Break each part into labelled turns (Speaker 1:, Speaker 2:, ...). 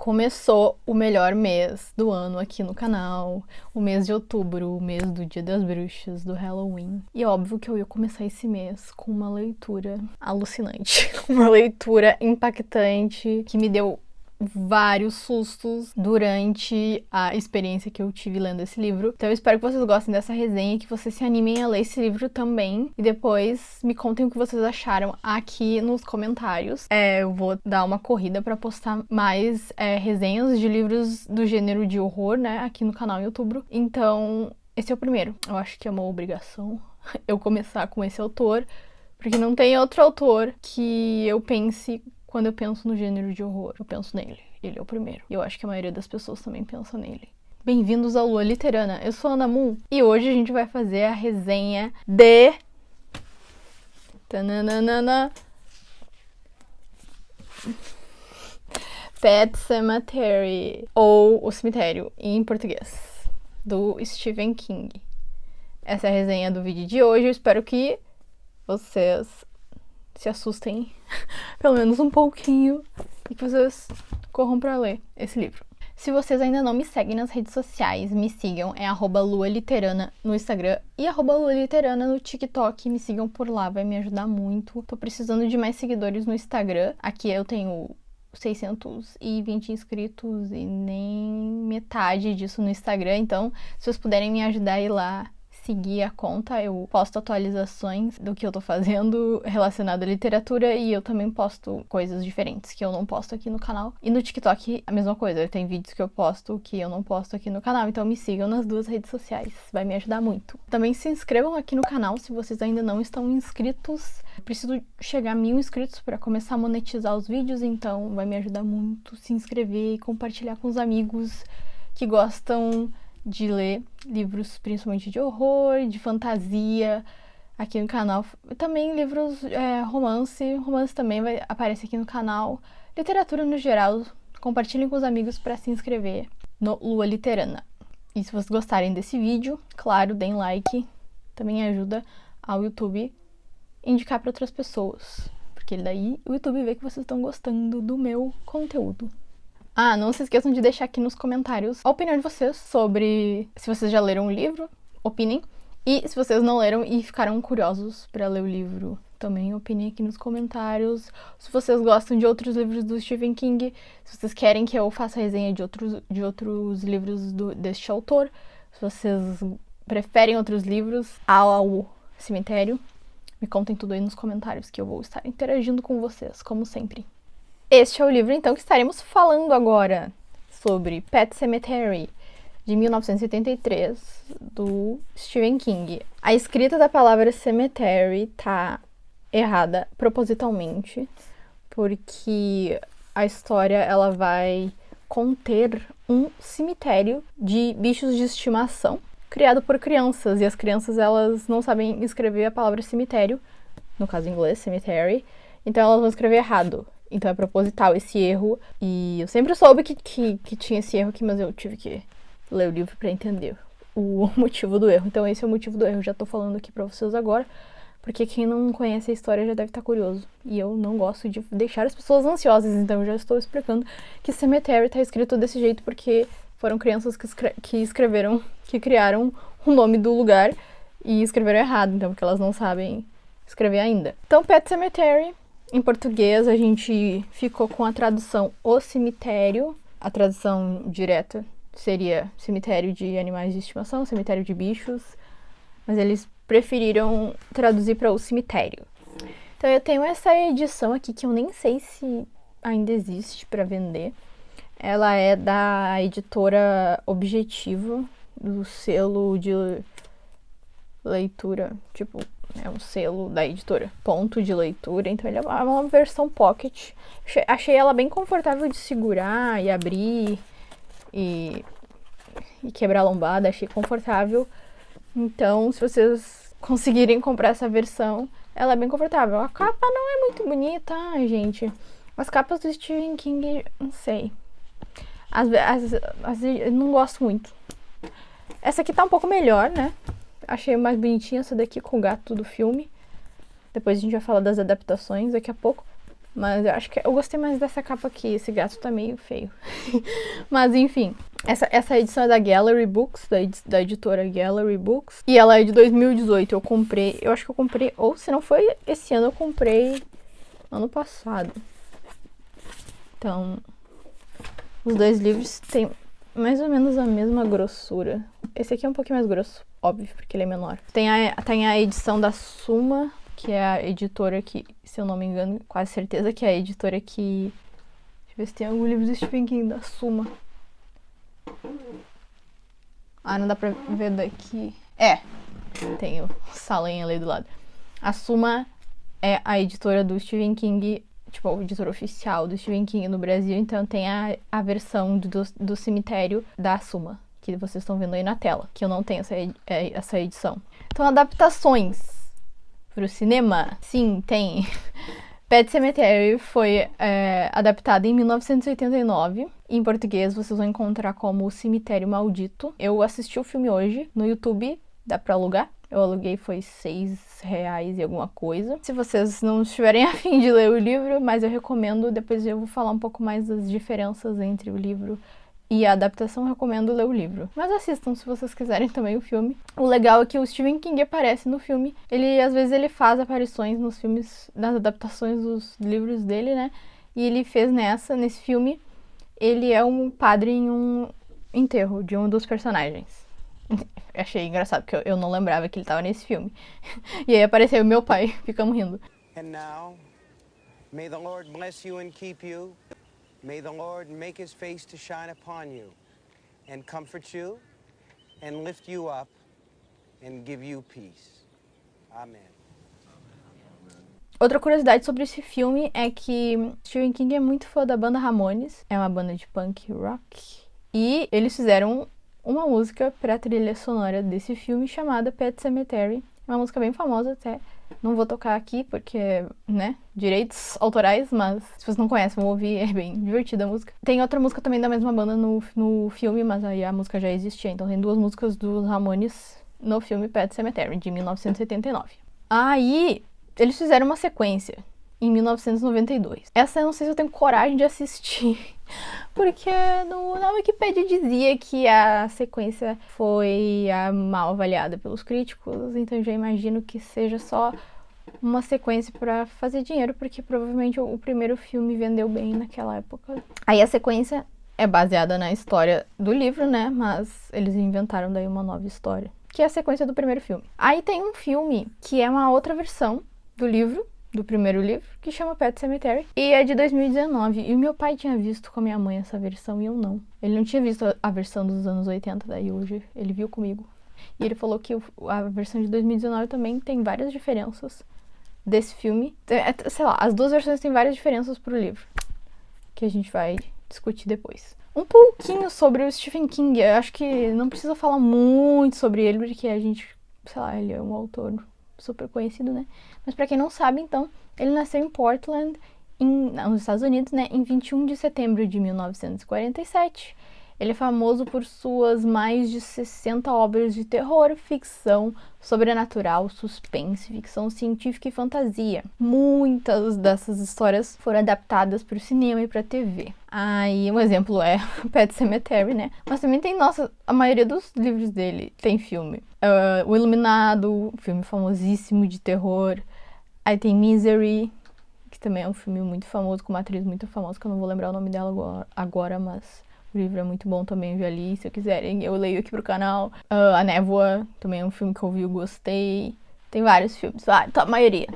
Speaker 1: Começou o melhor mês do ano aqui no canal, o mês de outubro, o mês do Dia das Bruxas, do Halloween. E óbvio que eu ia começar esse mês com uma leitura alucinante, uma leitura impactante que me deu vários sustos durante a experiência que eu tive lendo esse livro. Então eu espero que vocês gostem dessa resenha, que vocês se animem a ler esse livro também. E depois me contem o que vocês acharam aqui nos comentários. Eu vou dar uma corrida pra postar mais resenhas de livros do gênero de horror, né, aqui no canal em outubro. Então, esse é o primeiro. Eu acho que é uma obrigação eu começar com esse autor, porque não tem outro autor que eu pense. Quando eu penso no gênero de horror, eu penso nele. Ele é o primeiro. E eu acho que a maioria das pessoas também pensa nele. Bem-vindos ao Lua Literana. Eu sou a Ana Moon e hoje a gente vai fazer a resenha de... Tananana. Pet Sematary, ou O Cemitério em português, do Stephen King. Essa é a resenha do vídeo de hoje. Eu espero que vocês se assustem pelo menos um pouquinho e que vocês corram pra ler esse livro. Se vocês ainda não me seguem nas redes sociais, me sigam, é @lualiterana no Instagram e @lualiterana no TikTok. Me sigam por lá, vai me ajudar muito. Tô precisando de mais seguidores no Instagram. Aqui eu tenho 620 inscritos e nem metade disso no Instagram. Então, se vocês puderem me ajudar a ir lá, seguir a conta, eu posto atualizações do que eu tô fazendo relacionado à literatura e eu também posto coisas diferentes que eu não posto aqui no canal. E no TikTok a mesma coisa, tem vídeos que eu posto que eu não posto aqui no canal, então me sigam nas duas redes sociais, vai me ajudar muito. Também se inscrevam aqui no canal se vocês ainda não estão inscritos. Eu preciso chegar a 1000 inscritos para começar a monetizar os vídeos, então vai me ajudar muito se inscrever e compartilhar com os amigos que gostam de ler livros, principalmente de horror, de fantasia, aqui no canal. Também livros, romance também vai aparecer aqui no canal. Literatura no geral, compartilhem com os amigos para se inscrever no Lua Literana. E se vocês gostarem desse vídeo, claro, deem like, também ajuda ao YouTube indicar para outras pessoas, porque daí o YouTube vê que vocês estão gostando do meu conteúdo. Não se esqueçam de deixar aqui nos comentários a opinião de vocês sobre se vocês já leram o livro, opinem. E se vocês não leram e ficaram curiosos para ler o livro, também opinem aqui nos comentários. Se vocês gostam de outros livros do Stephen King, se vocês querem que eu faça resenha de outros livros deste autor, se vocês preferem outros livros ao Cemitério, me contem tudo aí nos comentários que eu vou estar interagindo com vocês, como sempre. Este é o livro, então, que estaremos falando agora, sobre Pet Sematary, de 1983, do Stephen King. A escrita da palavra cemetery tá errada propositalmente, porque a história ela vai conter um cemitério de bichos de estimação criado por crianças, e as crianças elas não sabem escrever a palavra cemitério, no caso em inglês, cemetery, então elas vão escrever errado. Então é proposital esse erro. E eu sempre soube que tinha esse erro aqui, mas eu tive que ler o livro pra entender o motivo do erro. Então esse é o motivo do erro. Já tô falando aqui pra vocês agora, porque quem não conhece a história já deve estar curioso. E eu não gosto de deixar as pessoas ansiosas, então eu já estou explicando que Cemetery tá escrito desse jeito porque foram crianças que criaram o nome do lugar e escreveram errado, então porque elas não sabem escrever ainda. Então Pet Sematary, em português, a gente ficou com a tradução O Cemitério. A tradução direta seria Cemitério de Animais de Estimação, Cemitério de Bichos. Mas eles preferiram traduzir para O Cemitério. Então eu tenho essa edição aqui que eu nem sei se ainda existe para vender. Ela é da editora Objetivo, do selo de leitura, tipo... É um selo da editora Ponto de Leitura, então ele é uma versão pocket. Achei ela bem confortável de segurar e abrir e quebrar a lombada, achei confortável. Então, se vocês conseguirem comprar essa versão, ela é bem confortável. A capa não é muito bonita, gente. As capas do Stephen King, não sei. Eu não gosto muito. Essa aqui tá um pouco melhor, né? Achei mais bonitinha essa daqui com o gato do filme. Depois a gente vai falar das adaptações daqui a pouco. Mas eu acho que eu gostei mais dessa capa aqui. Esse gato tá meio feio. Mas enfim, essa edição é da Gallery Books, da editora Gallery Books. E ela é de 2018. Eu acho que eu comprei, ou se não foi esse ano, eu comprei ano passado. Então, os dois livros têm mais ou menos a mesma grossura. Esse aqui é um pouquinho mais grosso, óbvio, porque ele é menor. Tem a edição da Suma, que é a editora que, se eu não me engano, quase certeza que é a editora que... Deixa eu ver se tem algum livro do Stephen King da Suma. Ah, não dá pra ver daqui. Tem o Salem ali do lado. A Suma é a editora do Stephen King, tipo, a editora oficial do Stephen King no Brasil. Então tem a versão do Cemitério da Suma, que vocês estão vendo aí na tela, que eu não tenho essa edição. Então, adaptações pro cinema, sim, tem. Pet Sematary foi adaptada em 1989. Em português, vocês vão encontrar como O Cemitério Maldito. Eu assisti o filme hoje no YouTube, dá pra alugar. Eu aluguei, foi R$6 e alguma coisa. Se vocês não estiverem a fim de ler o livro, mas eu recomendo, depois eu vou falar um pouco mais das diferenças entre o livro e a adaptação, recomendo ler o livro. Mas assistam se vocês quiserem também o filme. O legal é que o Stephen King aparece no filme. Às vezes ele faz aparições nos filmes, nas adaptações dos livros dele, né? E ele fez nesse filme, ele é um padre em um enterro de um dos personagens. Achei engraçado, porque eu não lembrava que ele tava nesse filme. E aí apareceu o meu pai, ficamos rindo.
Speaker 2: And now, may the Lord bless you and keep you. May the Lord make his face to shine upon you and comfort you and lift you up and give you peace. Amen.
Speaker 1: Outra curiosidade sobre esse filme é que Stephen King é muito fã da banda Ramones. É uma banda de punk rock. E eles fizeram uma música pra trilha sonora desse filme chamada Pet Sematary. É uma música bem famosa até. Não vou tocar aqui porque, né, direitos autorais, mas se vocês não conhecem, vão ouvir, é bem divertida a música. Tem outra música também da mesma banda no filme, mas aí a música já existia. Então tem duas músicas dos Ramones no filme Pet Sematary, de 1979. Aí, eles fizeram uma sequência em 1992. Essa eu não sei se eu tenho coragem de assistir, porque na Wikipedia dizia que a sequência foi mal avaliada pelos críticos, então eu já imagino que seja só uma sequência pra fazer dinheiro, porque provavelmente o primeiro filme vendeu bem naquela época. Aí a sequência é baseada na história do livro, né, mas eles inventaram daí uma nova história, que é a sequência do primeiro filme. Aí tem um filme que é uma outra versão do livro, do primeiro livro, que chama Pet Sematary, e é de 2019, e o meu pai tinha visto com a minha mãe essa versão e eu não. Ele não tinha visto a versão dos anos 80, daí hoje ele viu comigo. E ele falou que a versão de 2019 também tem várias diferenças desse filme. Sei lá, as duas versões têm várias diferenças pro livro, que a gente vai discutir depois. Um pouquinho sobre o Stephen King, eu acho que não precisa falar muito sobre ele, porque a gente, sei lá, ele é um autor super conhecido, né? Mas pra quem não sabe, então, ele nasceu em Portland, nos Estados Unidos, né? Em 21 de setembro de 1947. Ele é famoso por suas mais de 60 obras de terror, ficção, sobrenatural, suspense, ficção científica e fantasia. Muitas dessas histórias foram adaptadas para o cinema e para a TV. Aí, um exemplo é Pet Sematary, né? Mas também tem, a maioria dos livros dele tem filme. O Iluminado, filme famosíssimo de terror. Aí tem Misery, que também é um filme muito famoso, com uma atriz muito famosa, que eu não vou lembrar o nome dela agora, mas o livro é muito bom também, eu já li, se eu quiserem, eu leio aqui pro canal. A Névoa, também é um filme que eu vi, eu gostei. Tem vários filmes, a maioria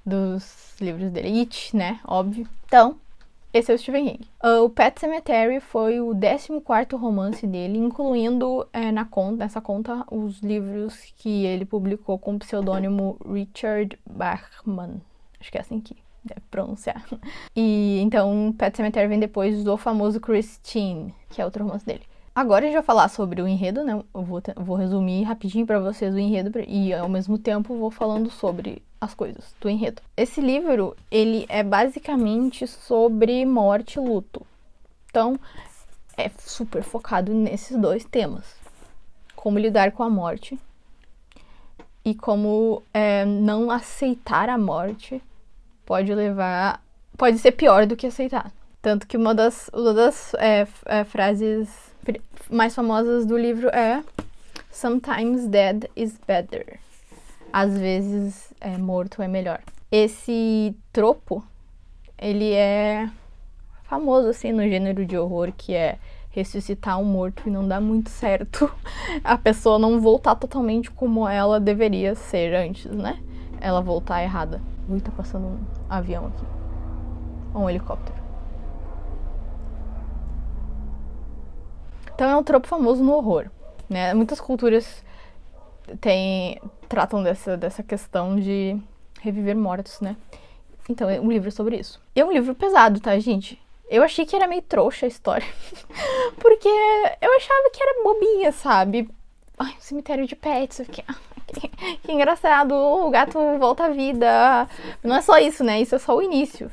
Speaker 1: dos livros dele. It, né, óbvio. Então, esse é o Stephen King. O Pet Sematary foi o 14º romance dele, incluindo nessa conta os livros que ele publicou com o pseudônimo Richard Bachman. Acho que é assim que deve pronunciar. E então Pet Sematary vem depois do famoso Christine, que é outro romance dele. Agora a gente vai falar sobre o enredo, né? Eu vou resumir rapidinho pra vocês o enredo e ao mesmo tempo vou falando sobre as coisas do enredo. Esse livro, ele é basicamente sobre morte e luto. Então, é super focado nesses dois temas. Como lidar com a morte e como não aceitar a morte pode levar pode ser pior do que aceitar. Tanto que uma das frases mais famosas do livro é Sometimes dead is better. Às vezes, morto é melhor. Esse tropo, ele é famoso, assim, no gênero de horror, que é ressuscitar um morto e não dá muito certo. A pessoa não voltar totalmente como ela deveria ser antes, né? Ela voltar errada. Ui, tá passando um avião aqui. Ou um helicóptero. Então é um tropo famoso no horror, né? Muitas culturas tratam dessa questão de reviver mortos, né? Então é um livro sobre isso. E é um livro pesado, tá, gente? Eu achei que era meio trouxa a história. Porque eu achava que era bobinha, sabe? Ai, um cemitério de pets. Eu fiquei, que engraçado, o gato volta à vida. Não é só isso, né? Isso é só o início.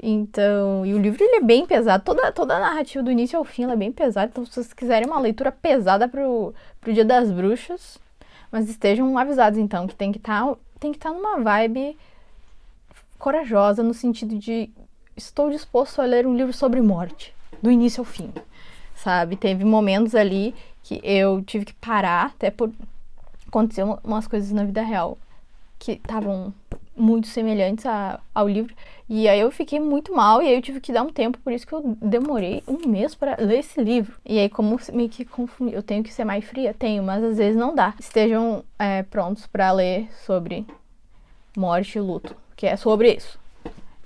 Speaker 1: Então, e o livro ele é bem pesado. Toda a narrativa do início ao fim ela é bem pesada. Então, se vocês quiserem uma leitura pesada pro Dia das Bruxas, mas estejam avisados, então, que tem que estar numa vibe corajosa, no sentido de estou disposto a ler um livro sobre morte, do início ao fim, sabe? Teve momentos ali que eu tive que parar, até por acontecer umas coisas na vida real que estavam muito semelhantes ao livro, e aí eu fiquei muito mal, e aí eu tive que dar um tempo, por isso que eu demorei um mês para ler esse livro. E aí, como meio que confundi, eu tenho que ser mais fria? Tenho, mas às vezes não dá. Estejam prontos para ler sobre morte e luto, que é sobre isso.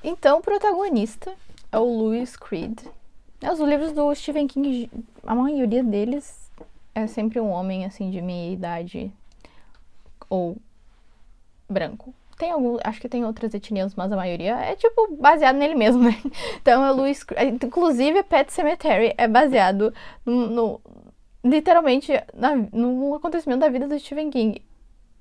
Speaker 1: Então, o protagonista é o Louis Creed. Os livros do Stephen King, a maioria deles é sempre um homem, assim, de meia idade ou branco. Tem acho que tem outras etnias, mas a maioria é, tipo, baseado nele mesmo, né? Então, é Louis Creed. Inclusive, Pet Sematary é baseado literalmente no acontecimento da vida do Stephen King.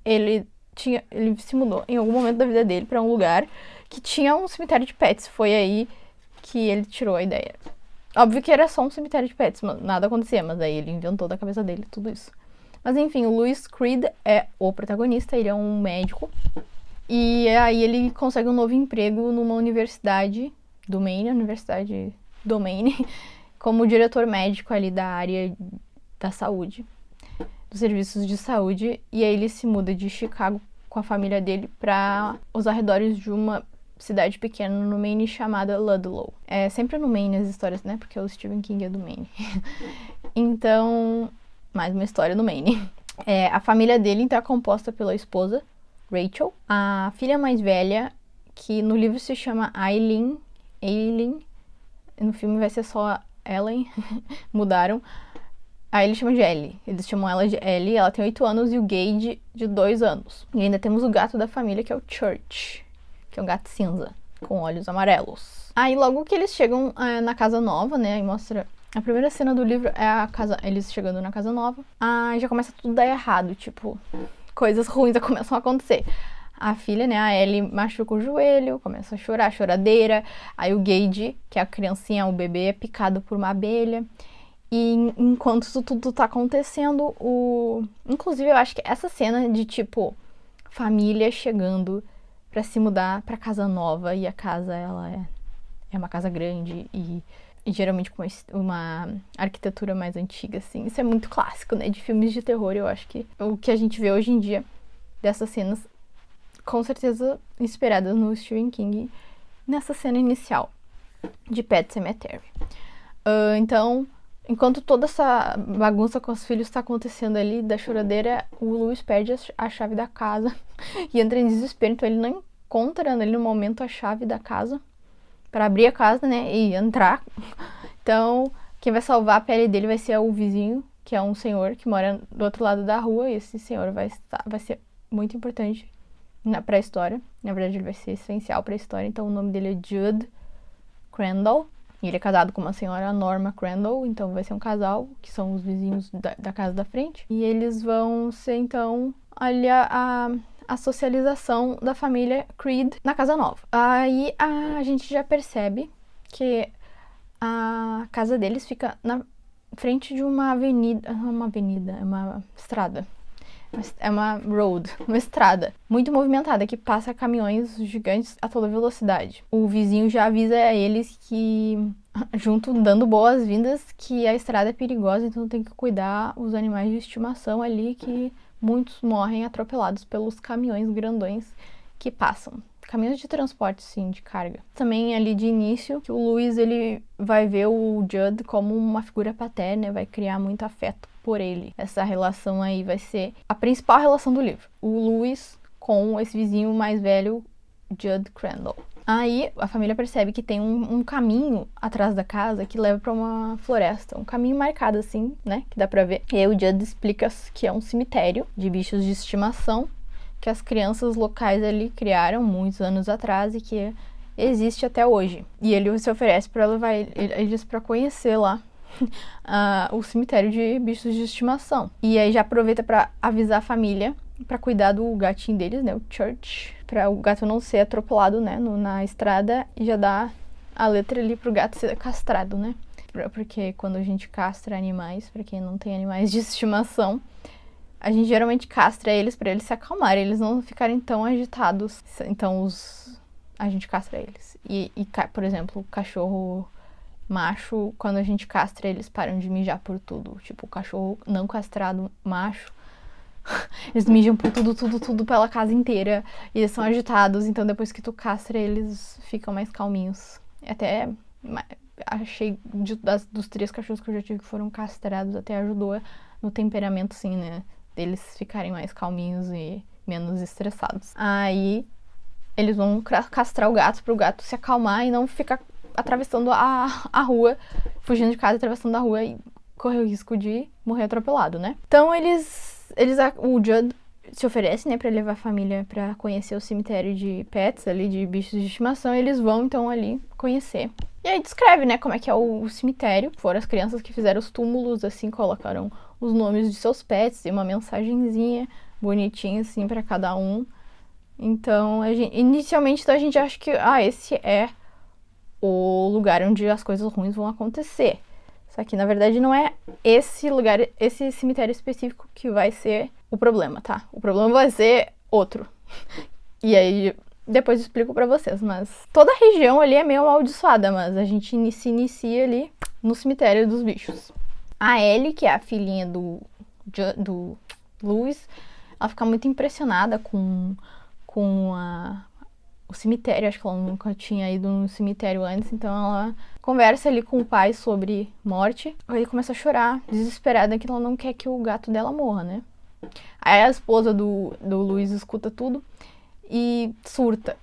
Speaker 1: Ele se mudou em algum momento da vida dele pra um lugar que tinha um cemitério de pets. Foi aí que ele tirou a ideia. Óbvio que era só um cemitério de pets, nada acontecia, mas aí ele inventou da cabeça dele tudo isso. Mas enfim, o Louis Creed é o protagonista, ele é um médico. E aí ele consegue um novo emprego numa universidade do Maine, Universidade do Maine, como diretor médico ali da área da saúde, dos serviços de saúde. E aí ele se muda de Chicago com a família dele para os arredores de uma cidade pequena no Maine chamada Ludlow. É sempre no Maine as histórias, né? Porque o Stephen King é do Maine. Então, mais uma história no Maine. A família dele então é composta pela esposa, Rachel, a filha mais velha, que no livro se chama Aileen, no filme vai ser só Ellen, mudaram. Aí eles chamam de Ellie, eles chamam ela de Ellie, ela tem 8 anos, e o Gage de 2 anos. E ainda temos o gato da família, que é o Church, que é um gato cinza, com olhos amarelos. Aí logo que eles chegam na casa nova, né, e mostra... A primeira cena do livro é eles chegando na casa nova. Já começa tudo a dar errado, tipo... coisas ruins começam a acontecer. A filha, né, a Ellie, machuca o joelho, começa a chorar, choradeira. Aí o Gage, que é a criancinha, o bebê, é picado por uma abelha. E enquanto isso tudo tá acontecendo, inclusive eu acho que essa cena de, tipo, família chegando pra se mudar pra casa nova, e a casa, ela é uma casa grande e geralmente com uma arquitetura mais antiga, assim. Isso é muito clássico, né, de filmes de terror. Eu acho que o que a gente vê hoje em dia dessas cenas, com certeza inspiradas no Stephen King, nessa cena inicial de Pet Sematary. Então, enquanto toda essa bagunça com os filhos está acontecendo ali, da choradeira, o Louis perde a chave da casa e entra em desespero. Então ele não encontra ali no momento a chave da casa para abrir a casa, né, e entrar. Então, quem vai salvar a pele dele vai ser o vizinho, que é um senhor que mora do outro lado da rua, e esse senhor vai ser muito importante para a história. Na verdade, ele vai ser essencial para a história. Então, o nome dele é Judd Crandall. E ele é casado com uma senhora, Norma Crandall. Então, vai ser um casal, que são os vizinhos da casa da frente. E eles vão ser, então, ali a socialização da família Creed na casa nova. Aí a gente já percebe que a casa deles fica na frente de uma estrada. É uma road, uma estrada muito movimentada que passa caminhões gigantes a toda velocidade. O vizinho já avisa a eles que, junto dando boas-vindas, que a estrada é perigosa, então tem que cuidar os animais de estimação ali, que muitos morrem atropelados pelos caminhões grandões que passam. Caminhões de transporte, sim, de carga. Também ali de início, que o Louis, ele vai ver o Judd como uma figura paterna, vai criar muito afeto por ele. Essa relação aí vai ser a principal relação do livro. O Louis com esse vizinho mais velho, Judd Crandall. Aí a família percebe que tem um caminho atrás da casa que leva pra uma floresta. Um caminho marcado assim, né? Que dá pra ver. E aí o Judd explica que é um cemitério de bichos de estimação que as crianças locais ali criaram muitos anos atrás e que existe até hoje. E ele se oferece para levar eles para conhecer lá o cemitério de bichos de estimação. E aí já aproveita para avisar a família para cuidar do gatinho deles, né, o Church, para o gato não ser atropelado, né, na estrada, e já dá a letra ali pro gato ser castrado, né? Porque quando a gente castra animais, para quem não tem animais de estimação, a gente geralmente castra eles para eles se acalmarem, eles não ficarem tão agitados. Então a gente castra eles. Por exemplo, o cachorro macho, quando a gente castra, eles param de mijar por tudo. Tipo, o cachorro não castrado macho, eles mijam por tudo pela casa inteira. E eles são agitados, então depois que tu castra, eles ficam mais calminhos. Até achei, dos 3 cachorros que eu já tive que foram castrados, até ajudou no temperamento, sim, né? Deles ficarem mais calminhos e menos estressados. Aí eles vão castrar o gato pro gato se acalmar e não ficar atravessando a rua, fugindo de casa, atravessando a rua e correr o risco de morrer atropelado, né? Então o Judd se oferece, né, pra levar a família pra conhecer o cemitério de pets ali, de bichos de estimação, e eles vão então ali conhecer. E aí descreve, né, como é que é o cemitério. Foram as crianças que fizeram os túmulos, assim, colocaram os nomes de seus pets e uma mensagenzinha bonitinha, assim, pra cada um. Então, inicialmente, então, a gente acha que, esse é o lugar onde as coisas ruins vão acontecer. Só que, na verdade, não é esse lugar, esse cemitério específico que vai ser o problema, tá? O problema vai ser outro. E aí, depois eu explico pra vocês, mas toda a região ali é meio amaldiçoada, mas a gente se inicia ali no cemitério dos bichos. A Ellie, que é a filhinha do Louis, ela fica muito impressionada com o cemitério. Acho que ela nunca tinha ido no cemitério antes, então ela conversa ali com o pai sobre morte. Aí ele começa a chorar, desesperada, que ela não quer que o gato dela morra, né? Aí a esposa do Louis escuta tudo e surta.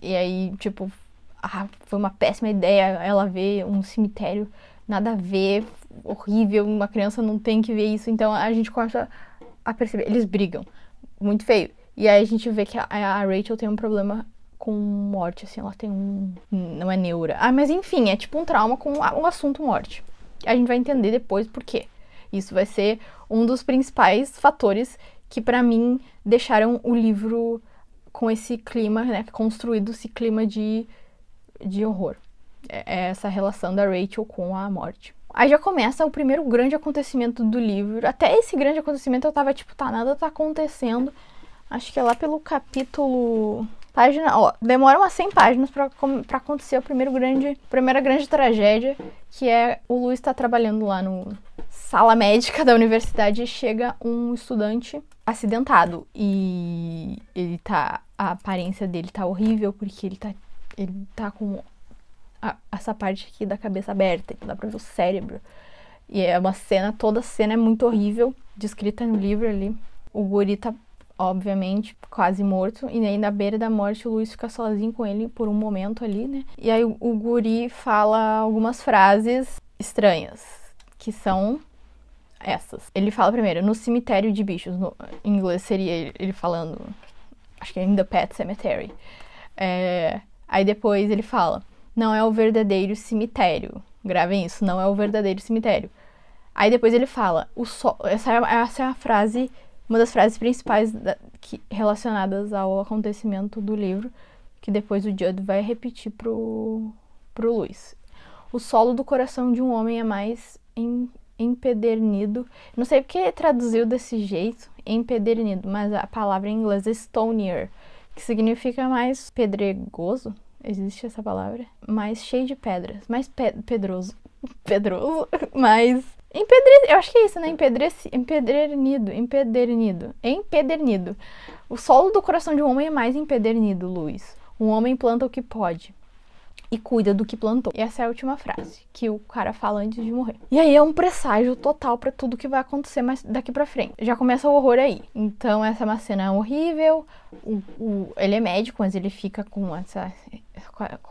Speaker 1: E aí, tipo, foi uma péssima ideia ela ver um cemitério, nada a ver, horrível, uma criança não tem que ver isso. Então a gente começa a perceber, eles brigam, muito feio. E aí a gente vê que a Rachel tem um problema com morte, assim, ela tem não é neura. Mas enfim, é tipo um trauma com o assunto morte. A gente vai entender depois por quê. Isso vai ser um dos principais fatores que, pra mim, deixaram o livro com esse clima, né, construído esse clima de horror. É essa relação da Rachel com a morte. Aí já começa o primeiro grande acontecimento do livro. Até esse grande acontecimento eu tava tipo, nada tá acontecendo. Acho que é lá pelo capítulo... demora umas 100 páginas pra acontecer a primeira grande tragédia, que é o Louis tá trabalhando lá no sala médica da universidade e chega um estudante acidentado. E a aparência dele tá horrível, porque ele tá com essa parte aqui da cabeça aberta, então dá pra ver o cérebro. E é uma cena, toda a cena é muito horrível, descrita no livro ali. O guri tá, obviamente, quase morto, e aí na beira da morte o Louis fica sozinho com ele por um momento ali, né? E aí o guri fala algumas frases estranhas, que são essas. Ele fala primeiro, no cemitério de bichos, em inglês seria ele falando, acho que é in the Pet Cemetery. Aí depois ele fala, não é o verdadeiro cemitério. Gravem isso, não é o verdadeiro cemitério. Aí depois ele fala, essa é a frase, uma das frases principais relacionadas ao acontecimento do livro, que depois o Judd vai repetir pro Louis. O solo do coração de um homem é mais empedernido. Não sei porque traduziu desse jeito. empedernido, mas a palavra em inglês é stonier, que significa mais pedregoso, existe essa palavra, mais cheio de pedras, mais pedroso, mais eu acho que é isso, né? Empedernido. O solo do coração de um homem é mais empedernido, Luiz. Um homem planta o que pode e cuida do que plantou. E essa é a última frase que o cara fala antes de morrer. E aí é um presságio total pra tudo que vai acontecer mais daqui pra frente. Já começa o horror aí. Então essa é uma cena horrível. Ele é médico, mas ele fica com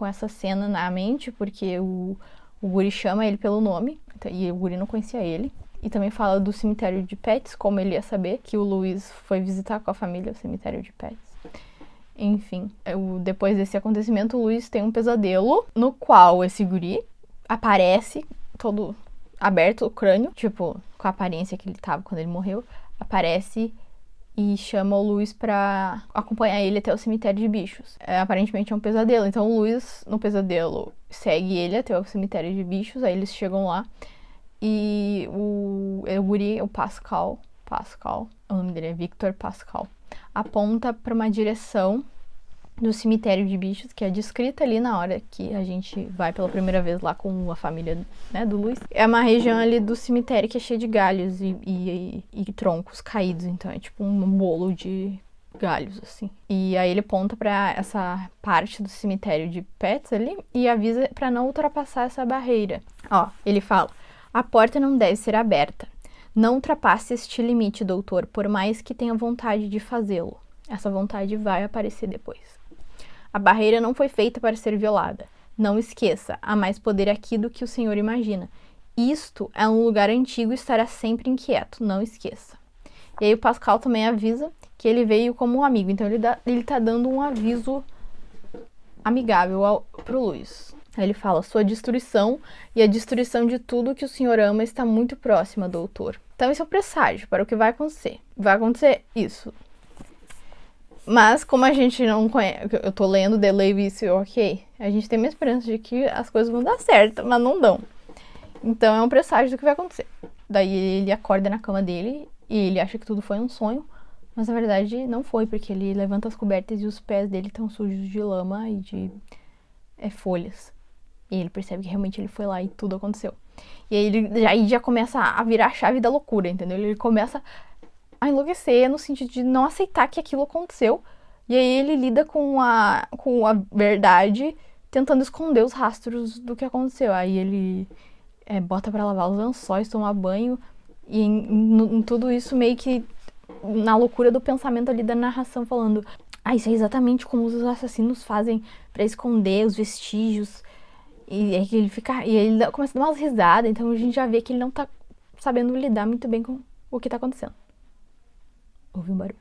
Speaker 1: essa cena na mente, porque o guri chama ele pelo nome, e o guri não conhecia ele. E também fala do cemitério de pets, como ele ia saber que o Luiz foi visitar com a família o cemitério de pets. Enfim, depois desse acontecimento, o Luiz tem um pesadelo no qual esse guri aparece todo aberto, o crânio, tipo, com a aparência que ele tava quando ele morreu, aparece e chama o Luiz pra acompanhar ele até o cemitério de bichos. Aparentemente é um pesadelo, então o Luiz, no pesadelo, segue ele até o cemitério de bichos, aí eles chegam lá e o guri, o Pascal, o nome dele é Victor Pascal, aponta para uma direção do cemitério de bichos, que é descrita ali na hora que a gente vai pela primeira vez lá com a família, né, do Luiz. É uma região ali do cemitério que é cheia de galhos e troncos caídos, então é tipo um bolo de galhos, assim. E aí ele aponta para essa parte do cemitério de pets ali e avisa para não ultrapassar essa barreira. Ó, ele fala: a porta não deve ser aberta. Não ultrapasse este limite, doutor, por mais que tenha vontade de fazê-lo. Essa vontade vai aparecer depois. A barreira não foi feita para ser violada. Não esqueça, há mais poder aqui do que o senhor imagina. Isto é um lugar antigo e estará sempre inquieto, não esqueça. E aí o Pascal também avisa que ele veio como um amigo, então ele tá dando um aviso amigável pro Luiz. Aí ele fala: sua destruição e a destruição de tudo que o senhor ama está muito próxima, doutor. Então esse é um presságio para o que vai acontecer. Vai acontecer isso. Mas como a gente não conhece, eu tô lendo The Lewis, ok, a gente tem uma esperança de que as coisas vão dar certo, mas não dão. Então é um presságio do que vai acontecer. Daí ele acorda na cama dele e ele acha que tudo foi um sonho, mas na verdade não foi, porque ele levanta as cobertas e os pés dele estão sujos de lama e de folhas. E ele percebe que realmente ele foi lá e tudo aconteceu. E aí ele já começa a virar a chave da loucura, entendeu? Ele começa a enlouquecer no sentido de não aceitar que aquilo aconteceu. E aí ele lida com a verdade, tentando esconder os rastros do que aconteceu. Aí ele bota pra lavar os lençóis, tomar banho. E em tudo isso meio que na loucura do pensamento ali da narração, falando: isso é exatamente como os assassinos fazem pra esconder os vestígios. E aí ele começa a dar umas risadas, então a gente já vê que ele não tá sabendo lidar muito bem com o que tá acontecendo. Ouvi um barulho.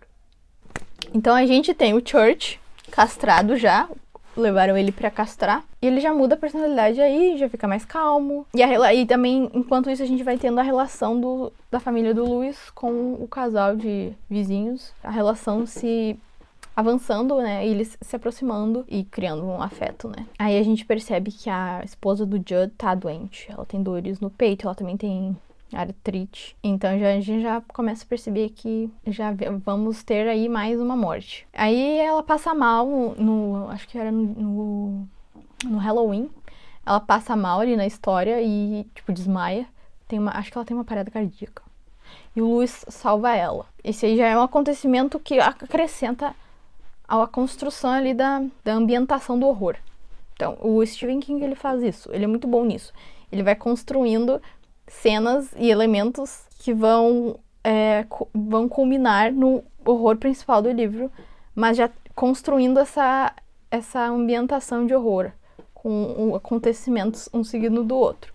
Speaker 1: Então a gente tem o Church castrado já, levaram ele pra castrar, e ele já muda a personalidade aí, já fica mais calmo. E também, enquanto isso, a gente vai tendo a relação da família do Luiz com o casal de vizinhos, a relação se avançando, né, eles se aproximando e criando um afeto, né. Aí a gente percebe que a esposa do Judd tá doente, ela tem dores no peito, ela também tem artrite, então a gente já começa a perceber que já vamos ter aí mais uma morte. Aí ela passa mal acho que era no Halloween, ela passa mal ali na história e, tipo, desmaia, acho que ela tem uma parada cardíaca, e o Luiz salva ela. Esse aí já é um acontecimento que acrescenta a construção ali da ambientação do horror. Então, o Stephen King, ele faz isso, ele é muito bom nisso. Ele vai construindo cenas e elementos que vão culminar no horror principal do livro, mas já construindo essa ambientação de horror, com acontecimentos um seguido do outro.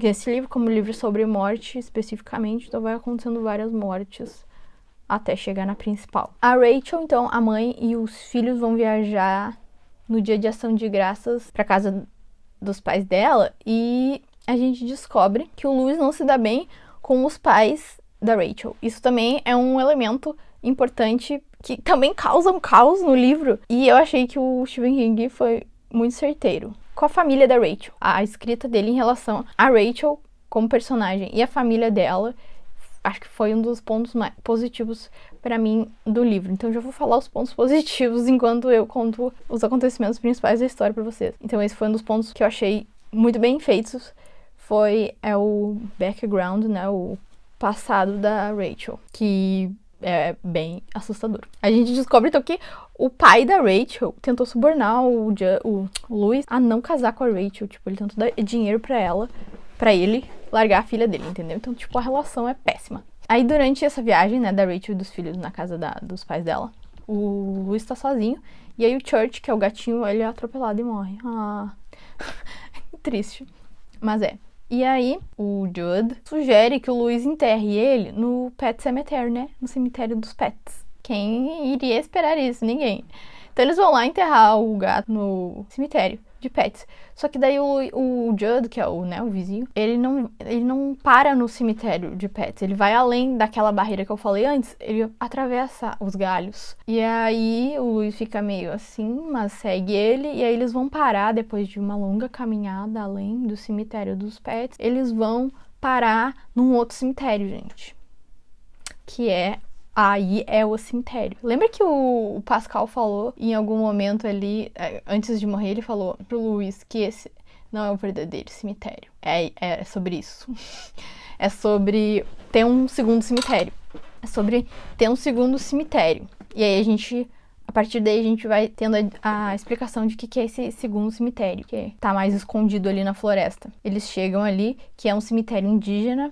Speaker 1: Esse livro, como livro sobre morte especificamente, então vai acontecendo várias mortes até chegar na principal. A Rachel, então, a mãe e os filhos vão viajar no dia de ação de graças para casa dos pais dela, e a gente descobre que o Luiz não se dá bem com os pais da Rachel. Isso também é um elemento importante que também causa um caos no livro, e eu achei que o Stephen King foi muito certeiro com a família da Rachel. A escrita dele em relação a Rachel como personagem e a família dela, acho que foi um dos pontos mais positivos pra mim do livro. Então eu já vou falar os pontos positivos enquanto eu conto os acontecimentos principais da história pra vocês. Então esse foi um dos pontos que eu achei muito bem feitos. É o background, né, o passado da Rachel, que é bem assustador. A gente descobre então que o pai da Rachel tentou subornar o Louis a não casar com a Rachel. Tipo, ele tentou dar dinheiro pra ele largar a filha dele, entendeu? Então, tipo, a relação é péssima. Aí, durante essa viagem, né, da Rachel e dos filhos na casa dos pais dela, o Louis tá sozinho. E aí o Church, que é o gatinho, ele é atropelado e morre. Ah, triste. Mas é. E aí, o Judd sugere que o Louis enterre ele no Pet Cemetery, né? No cemitério dos pets. Quem iria esperar isso? Ninguém. Então eles vão lá enterrar o gato no cemitério de pets. Só que daí o Judd, que é o vizinho, ele não para no cemitério de pets. Ele vai além daquela barreira que eu falei antes. Ele atravessa os galhos. E aí o Louis fica meio assim, mas segue ele. E aí eles vão parar, depois de uma longa caminhada além do cemitério dos pets. Eles vão parar num outro cemitério, gente. Que é... Aí é o cemitério. Lembra que o Pascal falou em algum momento ali, antes de morrer, ele falou pro Louis que esse não é o verdadeiro cemitério. É sobre isso. É sobre ter um segundo cemitério. É sobre ter um segundo cemitério. E aí a partir daí a gente vai tendo a explicação de que é esse segundo cemitério, que tá mais escondido ali na floresta. Eles chegam ali, que é um cemitério indígena.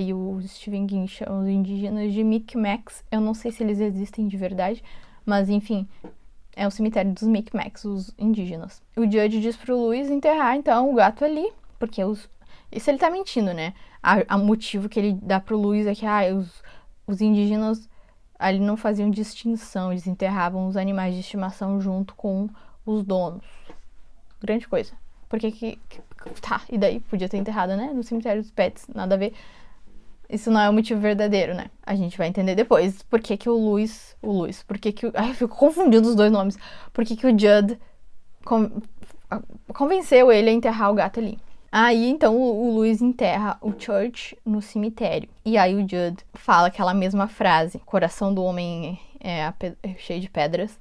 Speaker 1: E o Stephen King chama os indígenas de Micmacs. Eu não sei se eles existem de verdade, mas enfim, é o cemitério dos Micmacs, os indígenas. O Judge diz pro Louis enterrar então o gato ali, porque isso ele tá mentindo, né? O motivo que ele dá pro Louis é que os indígenas ali não faziam distinção, eles enterravam os animais de estimação junto com os donos. Grande coisa. Porque tá, e daí podia ter enterrado, né? No cemitério dos pets, nada a ver. Isso não é o motivo verdadeiro, né? A gente vai entender depois por que o Louis... Ai, eu fico confundindo os dois nomes. Por que o Judd convenceu ele a enterrar o gato ali. Aí, então, o Louis enterra o Church no cemitério. E aí o Judd fala aquela mesma frase. Coração do homem é cheio de pedras.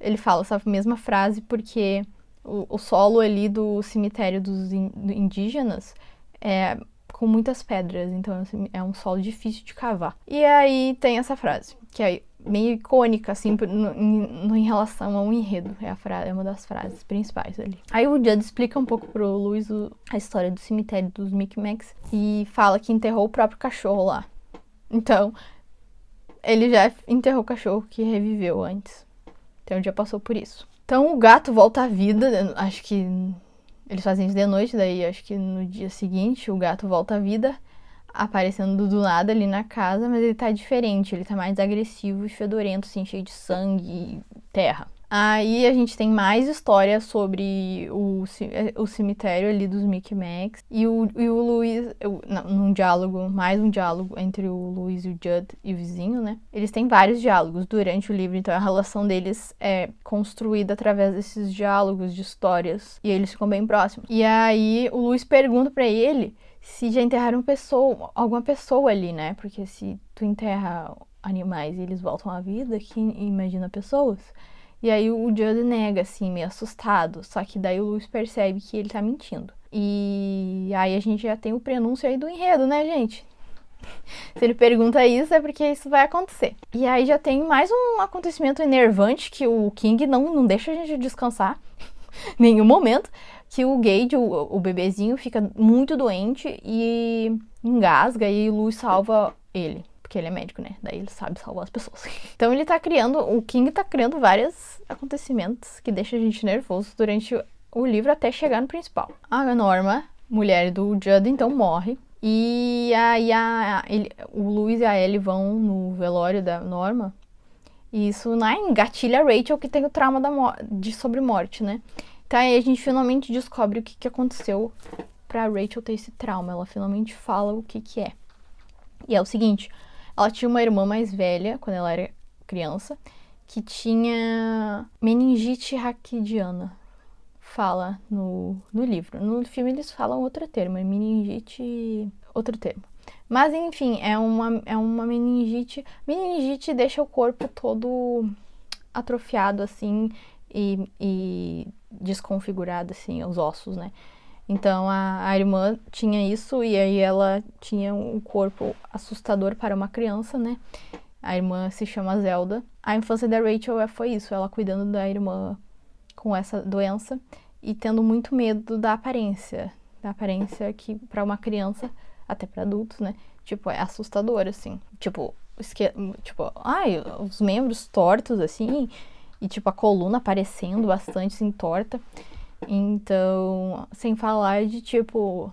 Speaker 1: Ele fala essa mesma frase porque o solo ali do cemitério dos indígenas é com muitas pedras, então é um solo difícil de cavar. E aí tem essa frase, que é meio icônica, assim, em relação ao enredo. É uma das frases principais ali. Aí o Judd explica um pouco pro Louis a história do cemitério dos Micmacs e fala que enterrou o próprio cachorro lá. Então, ele já enterrou o cachorro que reviveu antes. Então, ele já passou por isso. Então, o gato volta à vida, acho que eles fazem isso de noite, daí acho que no dia seguinte o gato volta à vida, aparecendo do nada ali na casa, mas ele tá diferente, ele tá mais agressivo e fedorento, assim, cheio de sangue e terra. Aí a gente tem mais história sobre o cemitério ali dos Micmacs e o Louis, mais um diálogo entre o Louis e o Judd e o vizinho, né? Eles têm vários diálogos durante o livro, então a relação deles é construída através desses diálogos de histórias e eles ficam bem próximos. E aí o Louis pergunta pra ele se já enterraram alguma pessoa ali, né? Porque se tu enterra animais e eles voltam à vida, que imagina pessoas. E aí o Judd nega, assim, meio assustado. Só que daí o Louis percebe que ele tá mentindo. E aí a gente já tem o prenúncio aí do enredo, né, gente? Se ele pergunta isso, é porque isso vai acontecer. E aí já tem mais um acontecimento enervante que o King não deixa a gente descansar em nenhum momento. Que o Gage, o bebezinho, fica muito doente e engasga e o Louis salva ele. Porque ele é médico, né? Daí ele sabe salvar as pessoas. Então o King tá criando vários acontecimentos que deixam a gente nervoso durante o livro até chegar no principal. A Norma, mulher do Judd, então morre. E aí o Louis e a Ellie vão no velório da Norma. E isso engatilha a Rachel, que tem o trauma sobre morte, né? Então aí a gente finalmente descobre o que aconteceu pra Rachel ter esse trauma. Ela finalmente fala o que é. E é o seguinte... Ela tinha uma irmã mais velha, quando ela era criança, que tinha meningite raquidiana. Fala no livro. No filme eles falam outro termo, meningite... outro termo. Mas, enfim, é uma meningite. Meningite deixa o corpo todo atrofiado, assim, e desconfigurado, assim, os ossos, né? Então, a irmã tinha isso e aí ela tinha um corpo assustador para uma criança, né? A irmã se chama Zelda. A infância da Rachel foi isso, ela cuidando da irmã com essa doença e tendo muito medo da aparência que para uma criança, até para adultos, né? Tipo, é assustador, assim. Tipo, os membros tortos, assim, e tipo, a coluna aparecendo bastante, assim, torta. Então, sem falar de, tipo...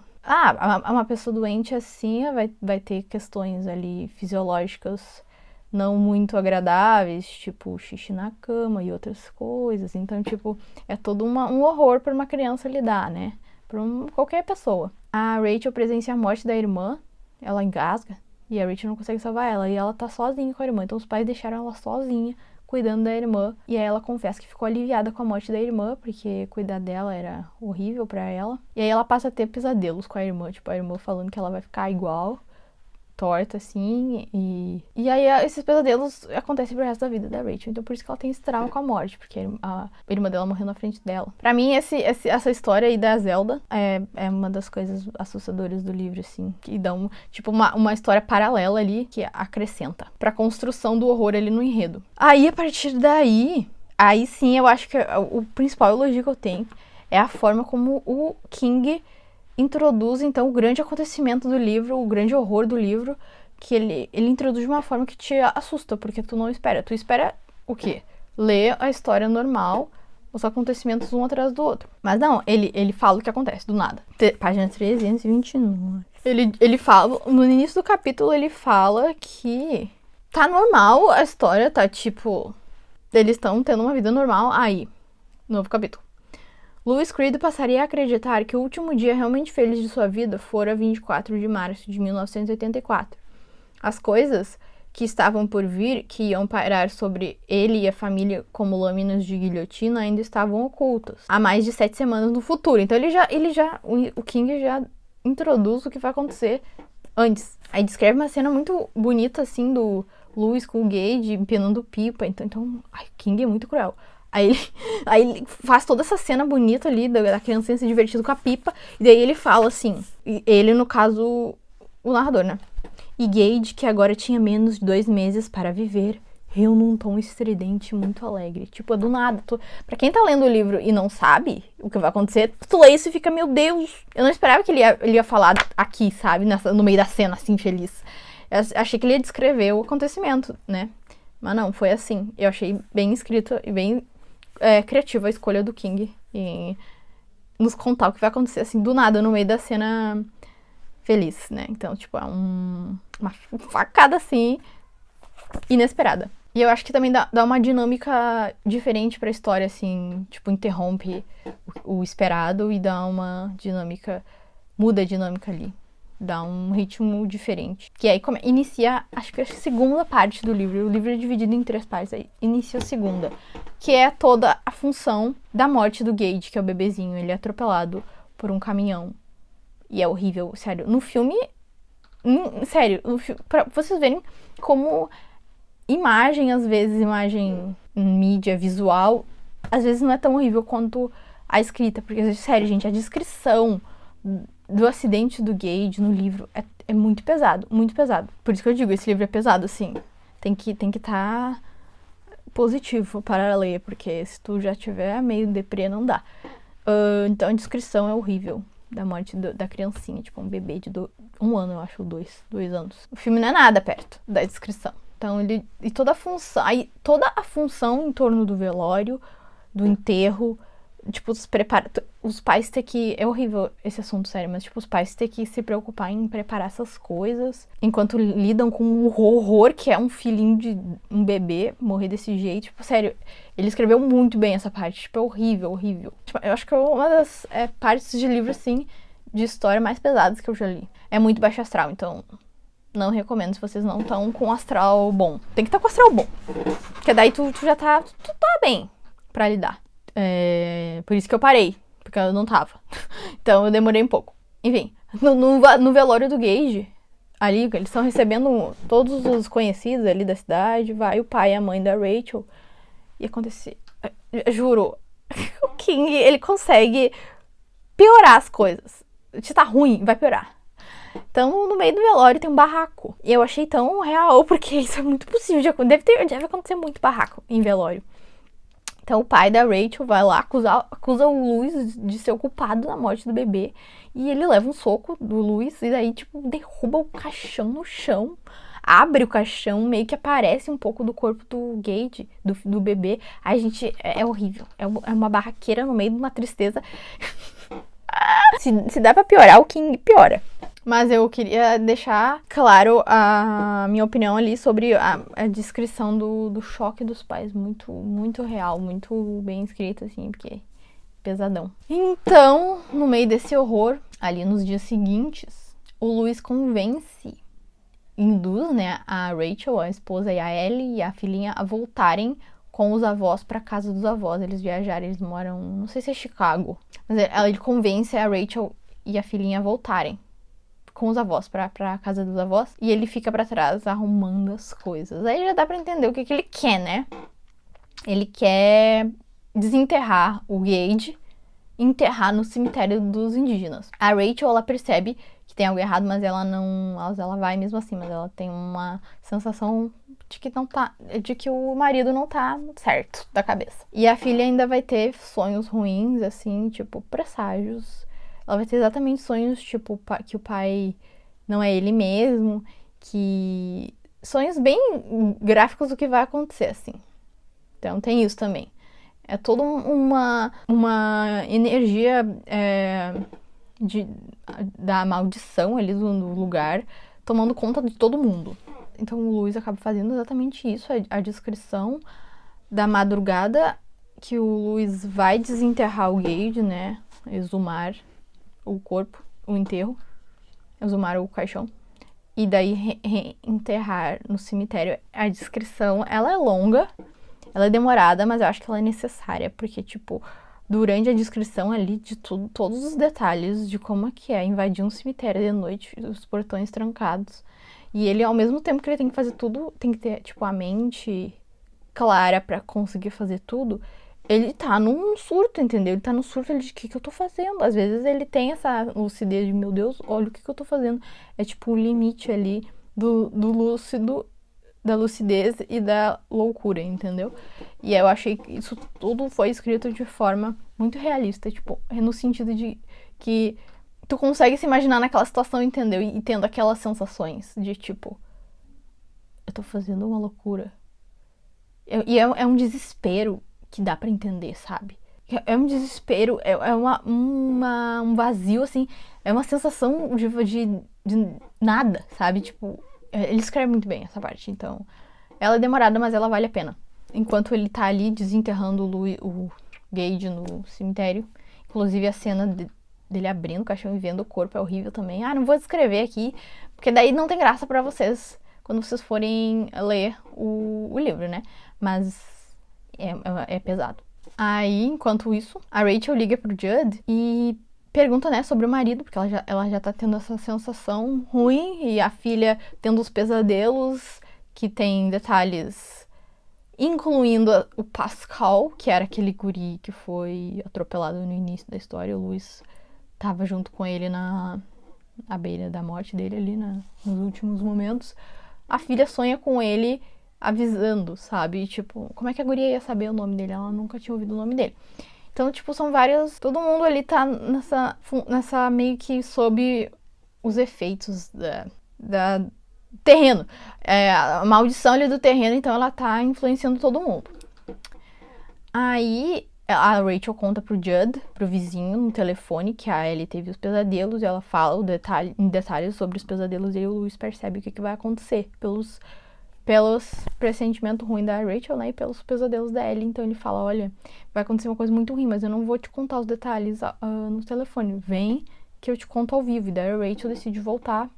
Speaker 1: uma pessoa doente, assim, vai ter questões ali fisiológicas não muito agradáveis, tipo xixi na cama e outras coisas. Então, tipo, é todo um horror para uma criança lidar, né? Para qualquer pessoa. A Rachel presencia a morte da irmã, ela engasga e a Rachel não consegue salvar ela. E ela tá sozinha com a irmã, então os pais deixaram ela sozinha cuidando da irmã. E aí ela confessa que ficou aliviada com a morte da irmã, porque cuidar dela era horrível para ela. E aí ela passa a ter pesadelos com a irmã, tipo, a irmã falando que ela vai ficar igual, torta, assim, e aí esses pesadelos acontecem pro resto da vida da Rachel. Então por isso que ela tem esse trauma com a morte, porque a irmã dela morreu na frente dela. Pra mim, essa história aí da Zelda é uma das coisas assustadoras do livro, assim, que dão, tipo, uma história paralela ali, que acrescenta pra construção do horror ali no enredo. Aí, a partir daí, aí sim, eu acho que o principal elogio que eu tenho é a forma como o King introduz, então, o grande acontecimento do livro, o grande horror do livro, que ele introduz de uma forma que te assusta, porque tu não espera. Tu espera o quê? Ler a história normal, os acontecimentos um atrás do outro. Mas não, ele fala o que acontece, do nada. Página 329. Ele fala, no início do capítulo, ele fala que tá normal a história, tá tipo... Eles estão tendo uma vida normal. Aí, novo capítulo. Louis Creed passaria a acreditar que o último dia realmente feliz de sua vida fora 24 de março de 1984. As coisas que estavam por vir, que iam pairar sobre ele e a família como lâminas de guilhotina, ainda estavam ocultas, há mais de 7 semanas no futuro. Então o King já introduz o que vai acontecer antes. Aí descreve uma cena muito bonita, assim, do Louis com o Gage empinando pipa. Então, King é muito cruel. Aí ele faz toda essa cena bonita ali da criancinha se divertindo com a pipa. E daí ele fala assim, ele, no caso, o narrador, né? E Gage, que agora tinha menos de 2 meses para viver, riu num tom estridente muito alegre. Tipo, do nada. Pra quem tá lendo o livro e não sabe o que vai acontecer, tu lê isso e fica, meu Deus. Eu não esperava que ele ia falar aqui, sabe? No meio da cena, assim, feliz. Eu achei que ele ia descrever o acontecimento, né? Mas não, foi assim. Eu achei bem escrito e bem... criativa a escolha do King em nos contar o que vai acontecer, assim, do nada, no meio da cena feliz, né? Então, tipo, é uma facada, assim, inesperada. E eu acho que também dá uma dinâmica diferente pra história, assim, tipo, interrompe o esperado e dá uma dinâmica, muda a dinâmica ali. Dá um ritmo diferente. Que aí inicia, acho que a segunda parte do livro. O livro é dividido em 3 partes. Aí inicia a segunda. Que é toda a função da morte do Gage, que é o bebezinho. Ele é atropelado por um caminhão. E é horrível, sério. No filme... sério, pra vocês verem como imagem, às vezes, imagem mídia visual, às vezes não é tão horrível quanto a escrita. Porque, sério, gente, a descrição do acidente do Gage no livro é muito pesado, muito pesado. Por isso que eu digo, esse livro é pesado, assim. Tem que estar positivo para ler, porque se tu já tiver meio deprê, não dá. Então a descrição é horrível da morte da criancinha, tipo um bebê de 1 ano, eu acho, 2 anos. O filme não é nada perto da descrição. Então toda a função em torno do velório, do enterro, tipo, os pais ter que... É horrível esse assunto, sério, mas, tipo, os pais ter que se preocupar em preparar essas coisas, enquanto lidam com o horror que é um filhinho de um bebê morrer desse jeito. Tipo, sério, ele escreveu muito bem essa parte. Tipo, é horrível, horrível. Tipo, eu acho que é uma das partes de livro, assim, de história mais pesadas que eu já li. É muito baixo astral, então não recomendo se vocês não estão com astral bom. Tem que estar com astral bom, porque daí tu já tá bem pra lidar. Por isso que eu parei, porque eu não tava. Então eu demorei um pouco. Enfim, no velório do Gage, ali, eles estão recebendo todos os conhecidos ali da cidade, vai o pai e a mãe da Rachel, e acontece, juro, o King, ele consegue piorar as coisas. Se tá ruim, vai piorar. Então, no meio do velório tem um barraco. E eu achei tão real, porque isso é muito possível de acontecer. Deve acontecer muito barraco em velório. Então, o pai da Rachel vai lá, acusa o Louis de ser o culpado na morte do bebê. E ele leva um soco do Louis e daí, tipo, derruba o caixão no chão. Abre o caixão, meio que aparece um pouco do corpo do Gage, do bebê. Ai, gente, é horrível. É uma barraqueira no meio de uma tristeza. Se dá pra piorar, o King piora. Mas eu queria deixar claro a minha opinião ali sobre a descrição do choque dos pais. Muito, muito real, muito bem escrito, assim, porque pesadão. Então, no meio desse horror, ali nos dias seguintes, o Louis induz, né, a Rachel, a esposa, e a Ellie e a filhinha a voltarem com os avós pra casa dos avós. Eles viajaram, eles moram, não sei se é Chicago, mas ele convence a Rachel e a filhinha a voltarem com os avós, pra casa dos avós. E ele fica pra trás arrumando as coisas. Aí já dá pra entender o que ele quer, né? Ele quer desenterrar o Gage e enterrar no cemitério dos indígenas. A Rachel, ela percebe que tem algo errado, mas ela não... Ela vai mesmo assim, mas ela tem uma sensação de que não tá... de que o marido não tá certo da cabeça. E a filha ainda vai ter sonhos ruins, assim, tipo, presságios. Ela vai ter exatamente sonhos, tipo, que o pai não é ele mesmo, que... Sonhos bem gráficos do que vai acontecer, assim. Então, tem isso também. É toda uma energia da maldição ali do lugar, tomando conta de todo mundo. Então, o Louis acaba fazendo exatamente isso, a descrição da madrugada que o Louis vai desenterrar o Gage, né? Exumar o corpo, o enterro, exumar o caixão, e daí reenterrar no cemitério. A descrição, ela é longa, ela é demorada, mas eu acho que ela é necessária, porque, tipo, durante a descrição ali de tudo, todos os detalhes de como é que é invadir um cemitério de noite, os portões trancados, e ele, ao mesmo tempo que ele tem que fazer tudo, tem que ter, tipo, a mente clara pra conseguir fazer tudo, ele tá num surto, entendeu? Ele tá no surto de o que eu tô fazendo. Às vezes ele tem essa lucidez de, meu Deus, olha o que eu tô fazendo. É tipo o limite ali do lúcido, da lucidez e da loucura, entendeu? E eu achei que isso tudo foi escrito de forma muito realista, tipo, no sentido de que tu consegue se imaginar naquela situação, entendeu? E tendo aquelas sensações de tipo, eu tô fazendo uma loucura. E é um desespero que dá pra entender, sabe? É um desespero, é um vazio, assim, é uma sensação de nada, sabe? Tipo, ele escreve muito bem essa parte, então ela é demorada, mas ela vale a pena. Enquanto ele tá ali desenterrando o Gage no cemitério, inclusive a cena dele abrindo o caixão e vendo o corpo é horrível também. Ah, não vou descrever aqui, porque daí não tem graça pra vocês quando vocês forem ler o livro, né? Mas é pesado. Aí, enquanto isso, a Rachel liga pro Judd e pergunta, né, sobre o marido, porque ela já tá tendo essa sensação ruim, e a filha tendo os pesadelos, que tem detalhes, incluindo o Pascal, que era aquele guri que foi atropelado no início da história. O Louis tava junto com ele à beira da morte dele ali, nos últimos momentos. A filha sonha com ele avisando, sabe? Tipo, como é que a guria ia saber o nome dele? Ela nunca tinha ouvido o nome dele. Então, tipo, são vários... Todo mundo ali tá nessa meio que sob os efeitos da terreno. A maldição ali do terreno, então ela tá influenciando todo mundo. Aí a Rachel conta pro Judd, pro vizinho, no telefone, que a Ellie teve os pesadelos, e ela fala em detalhes sobre os pesadelos, e aí o Louis percebe o que vai acontecer pelos pressentimentos ruins da Rachel, né, e pelos pesadelos da Ellie. Então ele fala, olha, vai acontecer uma coisa muito ruim, mas eu não vou te contar os detalhes no telefone, vem que eu te conto ao vivo. E daí a Rachel decide voltar,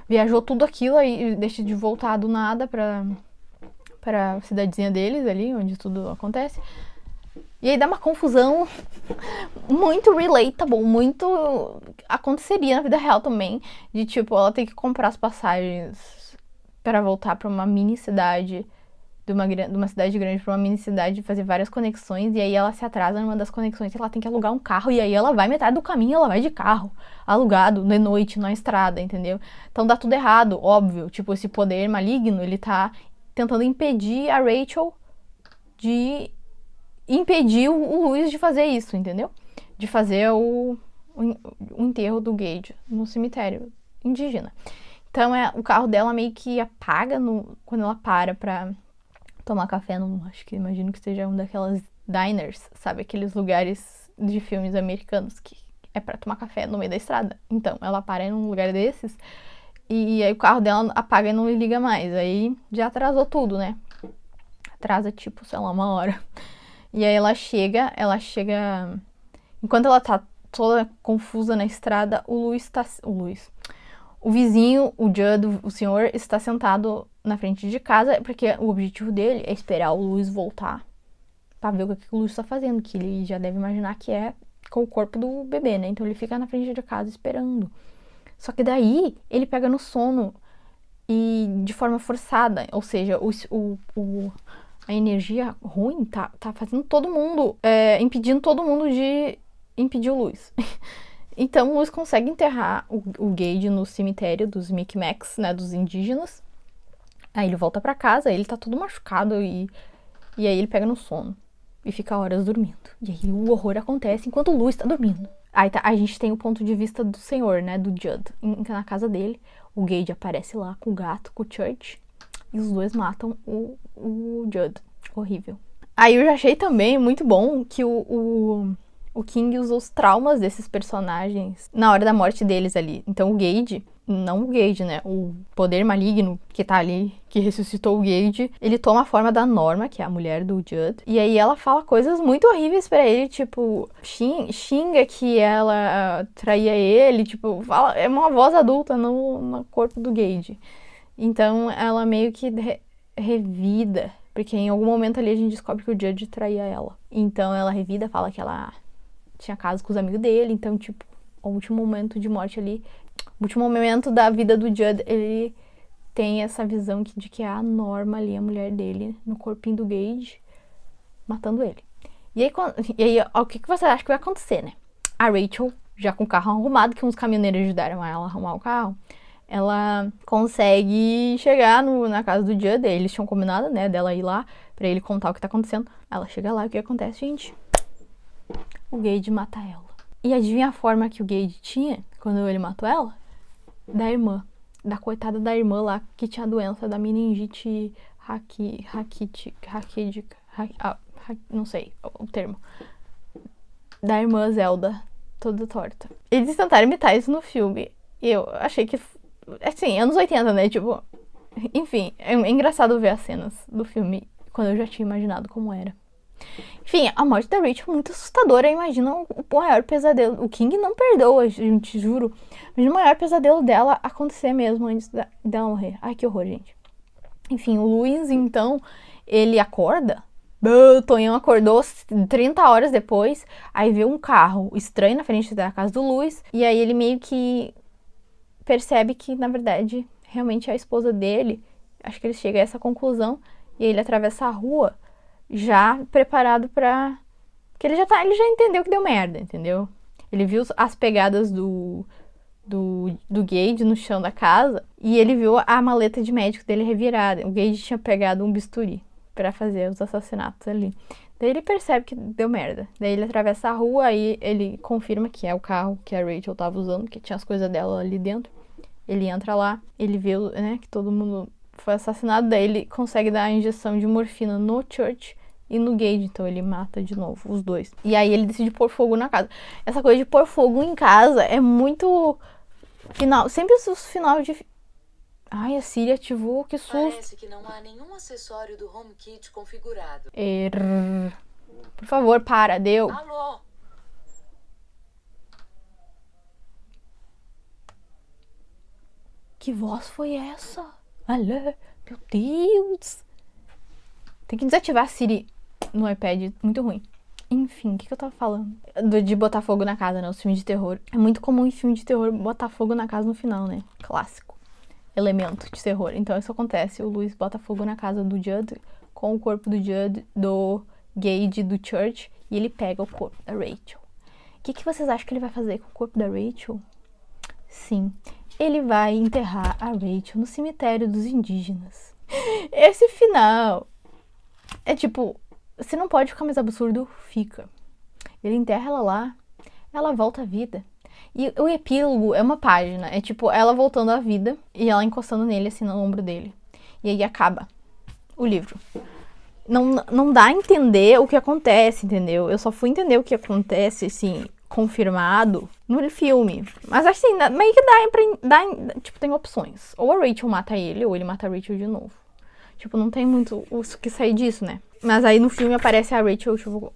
Speaker 1: viajou tudo aquilo, aí decide voltar do nada pra cidadezinha deles ali, onde tudo acontece. E aí dá uma confusão muito relatable, muito aconteceria na vida real também, de tipo, ela tem que comprar as passagens para voltar para uma mini cidade, de uma cidade grande para uma mini cidade, fazer várias conexões, e aí ela se atrasa numa das conexões e ela tem que alugar um carro, e aí ela vai metade do caminho, ela vai de carro, alugado, de noite, na estrada, entendeu? Então dá tudo errado, óbvio, tipo, esse poder maligno, ele tá tentando impedir a Rachel de impedir o Luis de fazer isso, entendeu? De fazer o enterro do Gage no cemitério indígena. Então o carro dela meio que apaga quando ela para pra tomar café acho que imagino que seja um daquelas diners, sabe? Aqueles lugares de filmes americanos que é pra tomar café no meio da estrada. Então, ela para num lugar desses e aí o carro dela apaga e não liga mais. Aí já atrasou tudo, né? Atrasa tipo, sei lá, 1 hora. E aí ela chega. Enquanto ela tá toda confusa na estrada, o vizinho, o Judd, o senhor, está sentado na frente de casa, porque o objetivo dele é esperar o Luis voltar pra ver o que o Luis tá fazendo, que ele já deve imaginar que é com o corpo do bebê, né? Então ele fica na frente de casa esperando. Só que daí ele pega no sono e de forma forçada, ou seja, a energia ruim tá fazendo todo mundo, impedindo todo mundo de impedir o Luis. Então o Luis consegue enterrar o Gage no cemitério dos Micmacs, né, dos indígenas. Aí ele volta pra casa, ele tá todo machucado e aí ele pega no sono e fica horas dormindo. E aí o horror acontece enquanto o Luis tá dormindo. Aí a gente tem o ponto de vista do senhor, né, do Judd, na casa dele. O Gage aparece lá com o gato, com o Church, e os dois matam o Judd. Horrível. Aí eu já achei também muito bom que o King usa os traumas desses personagens na hora da morte deles ali. Então o Gage, não o Gage, né? O poder maligno que tá ali, que ressuscitou o Gage, ele toma a forma da Norma, que é a mulher do Judd. E aí ela fala coisas muito horríveis pra ele, tipo, xinga que ela traía ele, tipo, fala, é uma voz adulta no corpo do Gage. Então ela meio que revida, porque em algum momento ali a gente descobre que o Judd traía ela. Então ela revida, fala que ela tinha caso com os amigos dele, então, tipo, o último momento de morte ali, o último momento da vida do Judd, ele tem essa visão de que é a Norma ali, a mulher dele, no corpinho do Gage, matando ele. E aí o que você acha que vai acontecer, né? A Rachel, já com o carro arrumado, que uns caminhoneiros ajudaram ela a arrumar o carro, ela consegue chegar na casa do Judd, eles tinham combinado, né, dela ir lá pra ele contar o que tá acontecendo. Ela chega lá e o que acontece, gente? O Gage mata ela. E adivinha a forma que o Gage tinha quando ele matou ela? Da irmã. Da coitada da irmã lá que tinha a doença da meningite raquídica. Não sei o termo. Da irmã Zelda, toda torta. Eles tentaram imitar isso no filme. E eu achei que... Assim, anos 80, né? Tipo... Enfim, é engraçado ver as cenas do filme quando eu já tinha imaginado como era. Enfim, a morte da Rachel é muito assustadora. Imagina o maior pesadelo. O King não perdoa, gente, juro. Imagina o maior pesadelo dela acontecer mesmo antes dela morrer. Ai, que horror, gente. Enfim, o Luis, então, ele acorda. O Tonhão acordou 30 horas depois. Aí vê um carro estranho na frente da casa do Luis. E aí ele meio que percebe que, na verdade, realmente é a esposa dele. Acho que ele chega a essa conclusão. E aí ele atravessa a rua já preparado pra... Porque ele já entendeu que deu merda, entendeu? Ele viu as pegadas do Gage no chão da casa e ele viu a maleta de médico dele revirada. O Gage tinha pegado um bisturi pra fazer os assassinatos ali. Daí ele percebe que deu merda. Daí ele atravessa a rua, aí ele confirma que é o carro que a Rachel tava usando, que tinha as coisas dela ali dentro. Ele entra lá, ele vê, né, que todo mundo foi assassinado, daí ele consegue dar a injeção de morfina no Church e no Gage, então ele mata de novo os dois. E aí ele decide pôr fogo na casa. Essa coisa de pôr fogo em casa é muito... Sempre os final de... Ai, a Siri ativou, que susto.
Speaker 3: Parece que não há nenhum acessório do HomeKit configurado.
Speaker 1: Por favor, para, deu.
Speaker 3: Alô?
Speaker 1: Que voz foi essa? Alô? Meu Deus. Tem que desativar a Siri no iPad, muito ruim. Enfim, o que eu tava falando? De botar fogo na casa, né? Os filmes de terror. É muito comum em filme de terror botar fogo na casa no final, né? Clássico. Elemento de terror. Então isso acontece. O Louis bota fogo na casa do Judd com o corpo do Judd, do Gage, do Church, e ele pega o corpo da Rachel. O que vocês acham que ele vai fazer com o corpo da Rachel? Sim, ele vai enterrar a Rachel no cemitério dos indígenas. Esse final é tipo, se não pode ficar mais absurdo, fica. Ele enterra ela lá, ela volta à vida. E o epílogo é uma página, é tipo ela voltando à vida e ela encostando nele assim no ombro dele. E aí acaba o livro. Não dá a entender o que acontece, entendeu? Eu só fui entender o que acontece, assim, confirmado no filme. Mas assim, meio que tipo, tem opções. Ou a Rachel mata ele, ou ele mata a Rachel de novo. Tipo, não tem muito o que sair disso, né? Mas aí no filme aparece a Rachel, tipo,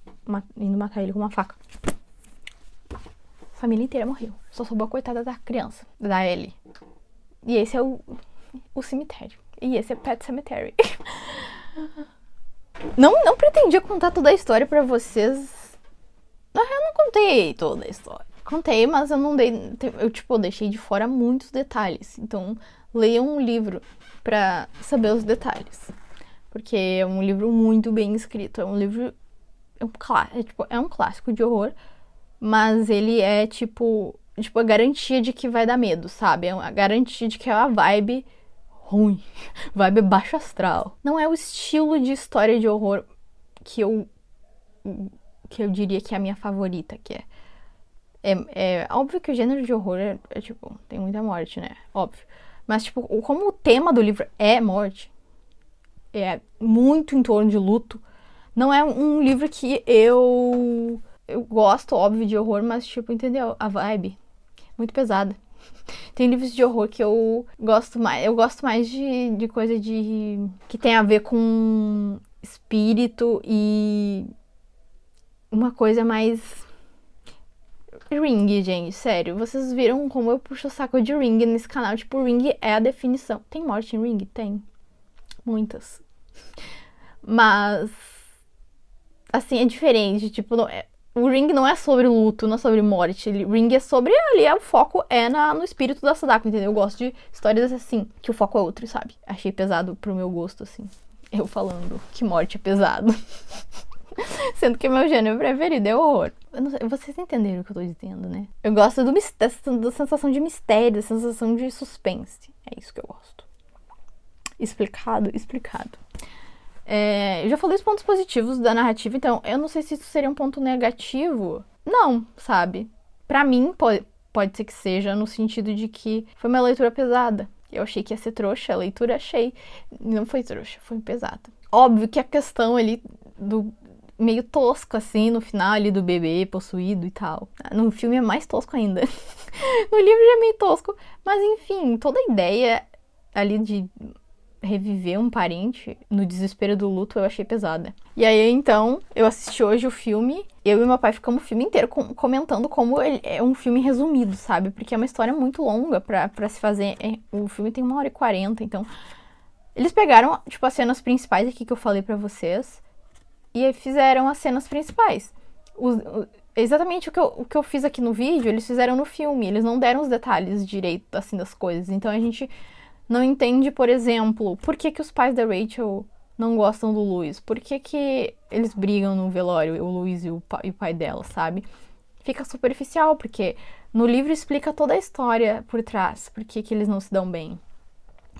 Speaker 1: indo matar ele com uma faca. A família inteira morreu. Só sobrou a coitada da criança, da Ellie. E esse é o cemitério. E esse é Pet Cemetery. Não pretendia contar toda a história pra vocês. Eu não contei toda a história. Contei, mas eu não dei... Eu deixei de fora muitos detalhes. Então, leiam um livro pra saber os detalhes. Porque é um livro muito bem escrito. É um livro... É um clássico de horror. Mas ele é, tipo, a garantia de que vai dar medo, sabe? É a garantia de que é uma vibe ruim. Vibe baixo astral. Não é o estilo de história de horror que eu diria que é a minha favorita, que é óbvio que o gênero de horror tipo, tem muita morte, né? Óbvio. Mas, tipo, como o tema do livro é morte, é muito em torno de luto, não é um livro que eu gosto, óbvio, de horror, mas, tipo, entendeu? A vibe, muito pesada. Tem livros de horror que eu gosto mais. Eu gosto mais de coisa que tem a ver com espírito e uma coisa mais... Ring, gente, sério. Vocês viram como eu puxo o saco de Ring nesse canal? Tipo, Ring é a definição. Tem morte em Ring? Tem. Muitas. Mas... assim, é diferente. Tipo, o Ring não é sobre luto, não é sobre morte. Ring é sobre... ali, o foco é no espírito da Sadako, entendeu? Eu gosto de histórias assim, que o foco é outro, sabe? Achei pesado pro meu gosto, assim. Eu falando que morte é pesado. Sendo que meu gênero preferido é horror. Vocês entenderam o que eu tô dizendo, né? Eu gosto da sensação de mistério, da sensação de suspense. É isso que eu gosto. Explicado. Eu já falei os pontos positivos da narrativa, então eu não sei se isso seria um ponto negativo. Não, sabe? Pra mim, pode ser que seja, no sentido de que foi uma leitura pesada. Eu achei que ia ser trouxa, a leitura achei. Não foi trouxa, foi pesada. Óbvio que a questão ali do meio tosco, assim, no final ali do bebê possuído e tal. No filme é mais tosco ainda. No livro já é meio tosco. Mas enfim, toda a ideia ali de reviver um parente no desespero do luto eu achei pesada. E aí, então, eu assisti hoje o filme, eu e meu pai ficamos o filme inteiro comentando como ele é um filme resumido, sabe? Porque é uma história muito longa pra se fazer. O filme tem 1h40, então... eles pegaram, tipo, as cenas principais aqui que eu falei pra vocês e fizeram as cenas principais. Exatamente o que eu fiz aqui no vídeo, eles fizeram no filme. Eles não deram os detalhes direito, assim, das coisas. Então, a gente não entende, por exemplo, por que os pais da Rachel não gostam do Louis. Por que eles brigam no velório, o Louis e o pai dela, sabe? Fica superficial, porque no livro explica toda a história por trás. Por que eles não se dão bem.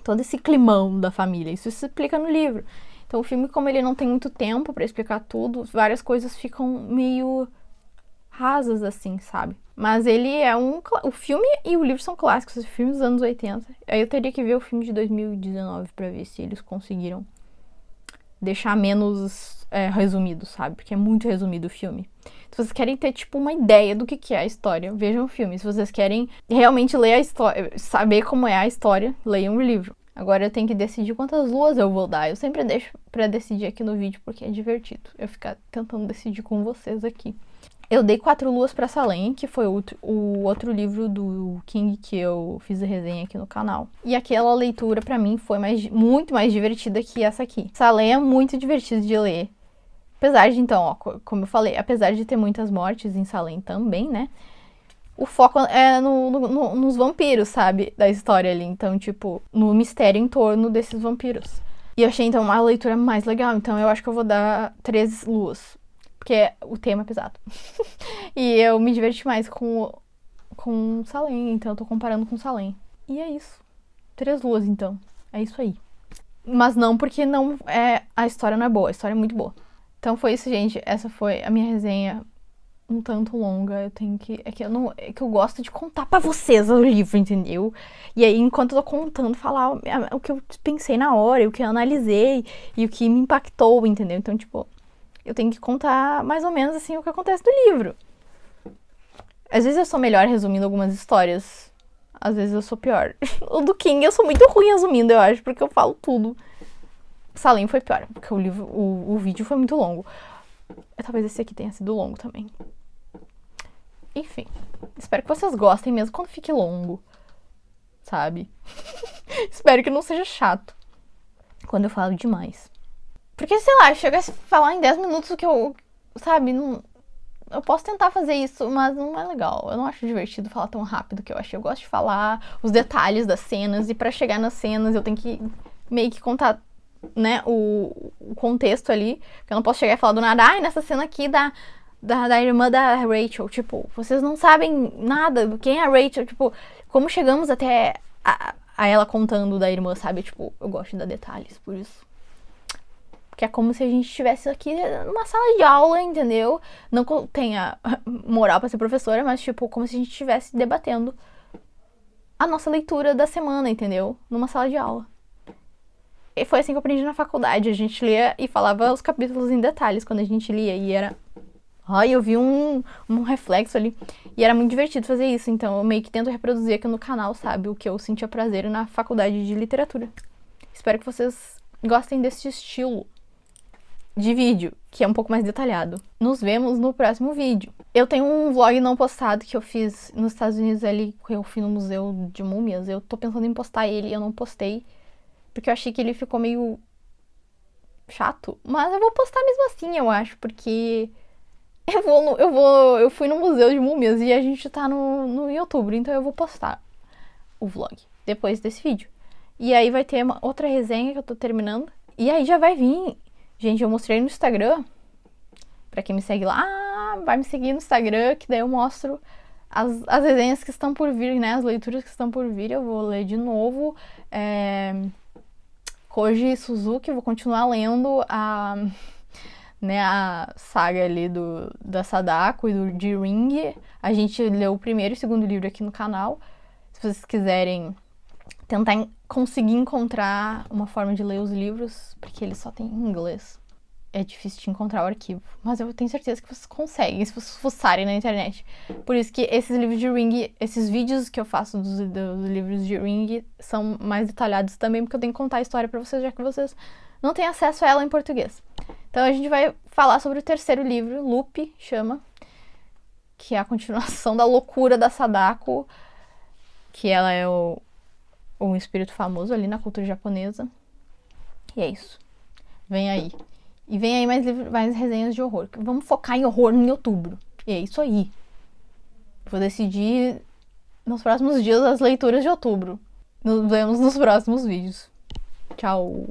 Speaker 1: Todo esse climão da família. Isso se explica no livro. Então, o filme, como ele não tem muito tempo pra explicar tudo, várias coisas ficam meio rasas, assim, sabe? Mas ele é o filme e o livro são clássicos, os filmes dos anos 80. Aí eu teria que ver o filme de 2019 pra ver se eles conseguiram deixar menos resumido, sabe? Porque é muito resumido o filme. Se vocês querem ter, tipo, uma ideia do que é a história, vejam o filme. Se vocês querem realmente ler a história, saber como é a história, leiam o livro. Agora eu tenho que decidir quantas luas eu vou dar. Eu sempre deixo pra decidir aqui no vídeo, porque é divertido eu ficar tentando decidir com vocês aqui. Eu dei 4 luas pra Salem, que foi o outro livro do King que eu fiz a resenha aqui no canal. E aquela leitura, pra mim, foi muito mais divertida que essa aqui. Salem é muito divertido de ler. Apesar de, então, ó, como eu falei, apesar de ter muitas mortes em Salem também, né? O foco é nos vampiros, sabe? Da história ali. Então, tipo, no mistério em torno desses vampiros. E eu achei, então, uma leitura mais legal. Então, eu acho que eu vou dar 3 luas. Porque o tema é pesado. E eu me diverti mais com Salem. Então, eu tô comparando com Salem. E é isso. 3 luas, então. É isso aí. Mas não porque não é, a história não é boa. A história é muito boa. Então, foi isso, gente. Essa foi a minha resenha um tanto longa, eu tenho que... É que eu gosto de contar pra vocês o livro, entendeu? E aí, enquanto eu tô contando, falar o que eu pensei na hora, o que eu analisei, e o que me impactou, entendeu? Então, tipo, eu tenho que contar mais ou menos, assim, o que acontece no livro. Às vezes eu sou melhor resumindo algumas histórias, às vezes eu sou pior. O do King eu sou muito ruim resumindo, eu acho, porque eu falo tudo. Salem foi pior, porque o vídeo foi muito longo. Talvez esse aqui tenha sido longo também. Enfim, espero que vocês gostem mesmo quando fique longo, sabe? Espero que não seja chato quando eu falo demais. Porque, sei lá, chega a falar em 10 minutos o que eu, sabe, não... Eu posso tentar fazer isso, mas não é legal. Eu não acho divertido falar tão rápido que eu acho. Eu gosto de falar os detalhes das cenas, e pra chegar nas cenas eu tenho que meio que contar, né, o contexto ali. Porque eu não posso chegar e falar do nada, ai, nessa cena aqui da irmã da Rachel, tipo, vocês não sabem nada, quem é a Rachel, tipo, como chegamos até a ela contando da irmã, sabe, tipo, eu gosto de dar detalhes, por isso. Porque é como se a gente estivesse aqui numa sala de aula, entendeu? Não tenha moral pra ser professora, mas, tipo, como se a gente estivesse debatendo a nossa leitura da semana, entendeu? Numa sala de aula. E foi assim que eu aprendi na faculdade, a gente lia e falava os capítulos em detalhes quando a gente lia, e era... Ai, eu vi um reflexo ali. E era muito divertido fazer isso. Então eu meio que tento reproduzir aqui no canal, sabe? O que eu sentia prazer na faculdade de literatura. Espero que vocês gostem desse estilo de vídeo, que é um pouco mais detalhado. Nos vemos no próximo vídeo. Eu tenho um vlog não postado que eu fiz nos Estados Unidos ali, que eu fui no Museu de Múmias. Eu tô pensando em postar ele e eu não postei, porque eu achei que ele ficou meio chato. Mas eu vou postar mesmo assim, eu acho, porque... Eu fui no Museu de Múmias e a gente tá no outubro, então eu vou postar o vlog depois desse vídeo. E aí vai ter uma outra resenha que eu tô terminando. E aí já vai vir. Gente, eu mostrei no Instagram. Pra quem me segue lá, vai me seguir no Instagram, que daí eu mostro as resenhas que estão por vir, né? As leituras que estão por vir. Eu vou ler de novo. Koji Suzuki, vou continuar lendo né, a saga ali da Sadako e de Ring. A gente leu o primeiro e o segundo livro aqui no canal. Se vocês quiserem tentar conseguir encontrar uma forma de ler os livros, porque eles só tem em inglês, é difícil de encontrar o arquivo. Mas eu tenho certeza que vocês conseguem, se vocês fuçarem na internet. Por isso que esses livros de Ring, esses vídeos que eu faço dos livros de Ring são mais detalhados também, porque eu tenho que contar a história pra vocês, já que vocês não têm acesso a ela em português. Então a gente vai falar sobre o terceiro livro, Loop, chama, que é a continuação da loucura da Sadako, que ela é um espírito famoso ali na cultura japonesa. E é isso. Vem aí. E vem aí mais resenhas de horror. Vamos focar em horror em outubro. E é isso aí. Vou decidir nos próximos dias as leituras de outubro. Nos vemos nos próximos vídeos. Tchau.